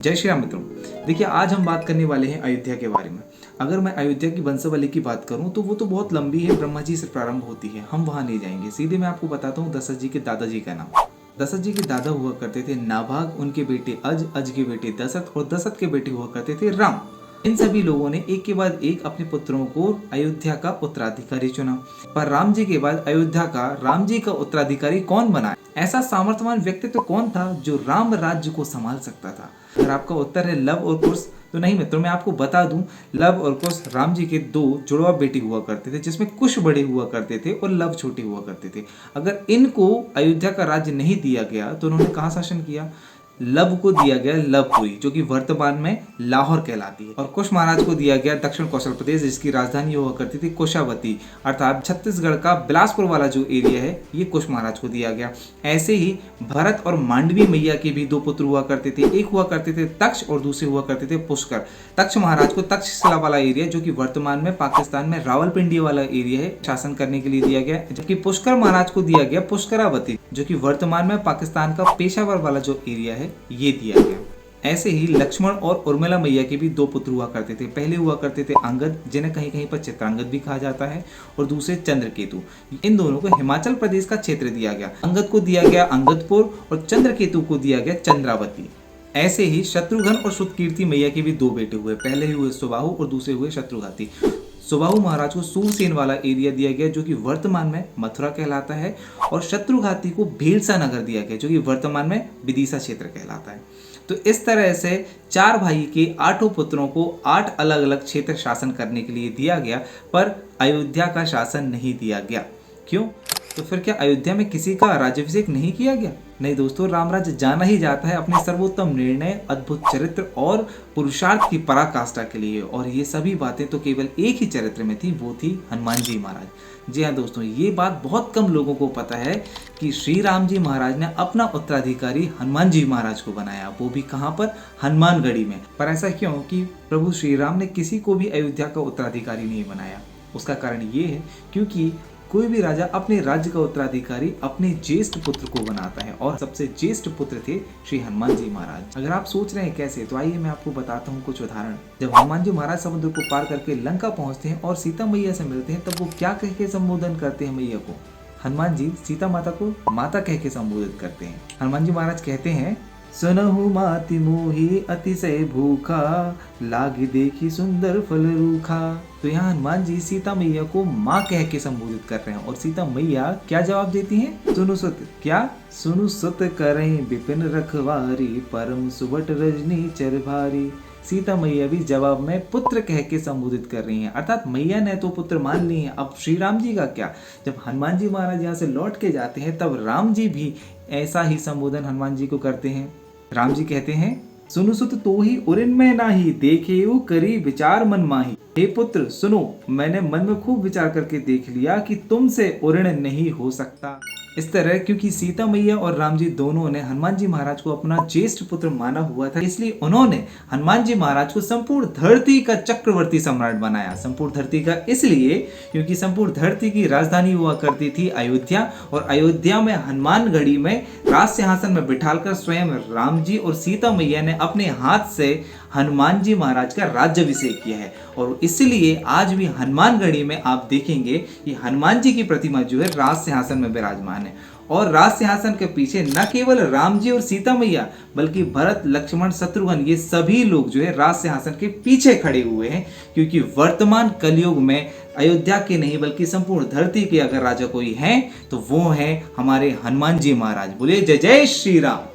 जय श्री राम मित्रों। देखिए, आज हम बात करने वाले हैं अयोध्या के बारे में। अगर मैं अयोध्या की वंशावली की बात करूं तो वो तो बहुत लंबी है, ब्रह्मा जी से प्रारंभ होती है। हम वहां नहीं जाएंगे, सीधे मैं आपको बताता हूं दशरथ जी के दादाजी का नाम। दशरथ जी के दादा हुआ करते थे नाभाग, उनके बेटे अज, अज के बेटे दशरथ और दशरथ के बेटे हुआ करते थे राम। इन सभी लोगों ने एक के बाद एक अपने पुत्रों को अयोध्या का उत्तराधिकारी चुना, पर राम जी के बाद अयोध्या का राम जी का उत्तराधिकारी कौन बना? ऐसा सामर्थ्यवान व्यक्तित्व कौन था जो राम राज्य को संभाल सकता था? अगर आपका उत्तर है लव और कुश, तो नहीं मित्रों, मैं आपको बता दूं, लव और कुश राम जी के दो जुड़वा बेटे हुआ करते थे, जिसमें कुश बड़े हुआ करते थे और लव छोटे हुआ करते थे। अगर इनको अयोध्या का राज्य नहीं दिया गया तो उन्होंने कहाँ शासन किया? लव को दिया गया लवपुरी, जो कि वर्तमान में लाहौर कहलाती है, और कुश महाराज को दिया गया दक्षिण कौशल प्रदेश, जिसकी राजधानी हुआ करती थी कुशावती, अर्थात छत्तीसगढ़ का बिलासपुर वाला जो एरिया है, ये कुश महाराज को दिया गया। ऐसे ही भरत और मांडवी मैया के भी दो पुत्र हुआ करते थे, एक हुआ करते थे तक्ष और दूसरे हुआ करते थे पुष्कर। तक्ष महाराज को तक्षशिला वाला एरिया, जो कि वर्तमान में पाकिस्तान में रावलपिंडी वाला एरिया है, शासन करने के लिए दिया गया, जबकि पुष्कर महाराज को दिया गया पुष्करावती, जो कि वर्तमान में पाकिस्तान का पेशावर वाला जो एरिया है, ये दिया गया। ऐसे ही लक्ष्मण और उर्मिला मैया के भी दो पुत्र हुआ करते थे। पहले हुआ करते थे अंगद, जिन्हें कहीं कहीं पर चित्रांगद भी कहा जाता है, और दूसरे चंद्रकेतु। इन दोनों को हिमाचल प्रदेश का क्षेत्र दिया गया। अंगद को दिया गया अंगदपुर और चंद्रकेतु को दिया गया चंद्रावती। ऐसे ही शत्रुघ्न और सुतकीर्ति मैया के भी दो बेटे हुए। पहले हुए सुबाहु और दूसरे हुए शत्रुघाती। सुबाहु महाराज को सूरसेन वाला एरिया दिया गया, जो कि वर्तमान में मथुरा कहलाता है, और शत्रुघाती को भीलसा नगर दिया गया, जो कि वर्तमान में विदिशा क्षेत्र कहलाता है। तो इस तरह से चार भाई के आठों पुत्रों को 8 अलग अलग क्षेत्र शासन करने के लिए दिया गया, पर अयोध्या का शासन नहीं दिया गया। क्यों? तो फिर क्या अयोध्या में किसी का राज्याभिषेक नहीं किया गया? नहीं दोस्तों, रामराज्य जाना ही जाता है अपने सर्वोत्तम निर्णय, अद्भुत चरित्र और पुरुषार्थ की पराकाष्ठा के लिए। और ये सभी बातें तो केवल एक ही चरित्र में थी, वो थी हनुमान जी महाराज। जी हाँ दोस्तों, ये बात बहुत कम लोगों को पता है कि श्री राम जी महाराज ने अपना उत्तराधिकारी हनुमान जी महाराज को बनाया, वो भी कहाँ पर? हनुमानगढ़ी में। पर ऐसा क्यों कि प्रभु श्री राम ने किसी को भी अयोध्या का उत्तराधिकारी नहीं बनाया? उसका कारण ये है क्योंकि कोई भी राजा अपने राज्य का उत्तराधिकारी अपने ज्येष्ठ पुत्र को बनाता है, और सबसे ज्येष्ठ पुत्र थे श्री हनुमान जी महाराज। अगर आप सोच रहे हैं कैसे, तो आइए मैं आपको बताता हूँ कुछ उदाहरण। जब हनुमान जी महाराज समुद्र को पार करके लंका पहुंचते हैं और सीता मैया से मिलते हैं, तब वो क्या कह के संबोधन करते हैं मैया को? हनुमान जी सीता माता को माता कह के संबोधित करते हैं। हनुमान जी महाराज कहते हैं, सुनहु माति मोही अतिशय भूखा, लागी देखी सुंदर फल रूखा। तो यहाँ हनुमान जी सीता मैया को माँ कह के संबोधित कर रहे हैं, और सीता मैया क्या जवाब देती हैं? सुनु सुत, क्या? सुनु सुत करें विपिन रखवारी, परम सुबट रजनी चर भारी। सीता मैया भी जवाब में पुत्र कह के संबोधित कर रही हैं, अर्थात मैया ने तो पुत्र मान लिए हैं। अब श्री राम जी का क्या? जब हनुमान जी महाराज यहाँ से लौट के जाते हैं, तब राम जी भी ऐसा ही संबोधन हनुमान जी को करते हैं। राम जी कहते हैं, सुनु सुत तो ही उरिन में नाही, देखे वो करी विचार मन माही। हे पुत्र सुनो, मैंने मन में खूब विचार करके देख लिया कि तुमसे उऋण नहीं हो सकता। इस तरह क्योंकि सीता मैया और राम जी दोनों ने हनुमान जी महाराज को अपना ज्येष्ठ पुत्र माना हुआ था, इसलिए उन्होंने हनुमान जी महाराज को संपूर्ण धरती का चक्रवर्ती सम्राट बनाया। संपूर्ण धरती का इसलिए क्योंकि संपूर्ण धरती की राजधानी हुआ करती थी अयोध्या, और अयोध्या में हनुमानगढ़ी में राज सिंहासन में बिठाकर स्वयं राम जी और सीता मैया ने अपने हाथ से हनुमान जी महाराज का राज्याभिषेक किया है। और इसलिए आज भी हनुमानगढ़ी में आप देखेंगे कि हनुमान जी की प्रतिमा जो है राज सिंहासन में विराजमान है, और राज सिंहासन के पीछे न केवल राम जी और सीता मैया, बल्कि भरत, लक्ष्मण, शत्रुघ्न, ये सभी लोग जो है राज सिंहासन के पीछे खड़े हुए हैं। क्योंकि वर्तमान कलयुग में अयोध्या के नहीं बल्कि संपूर्ण धरती के अगर राजा कोई हैं तो वो है हमारे हनुमान जी महाराज। बोलिए जय जय श्री राम।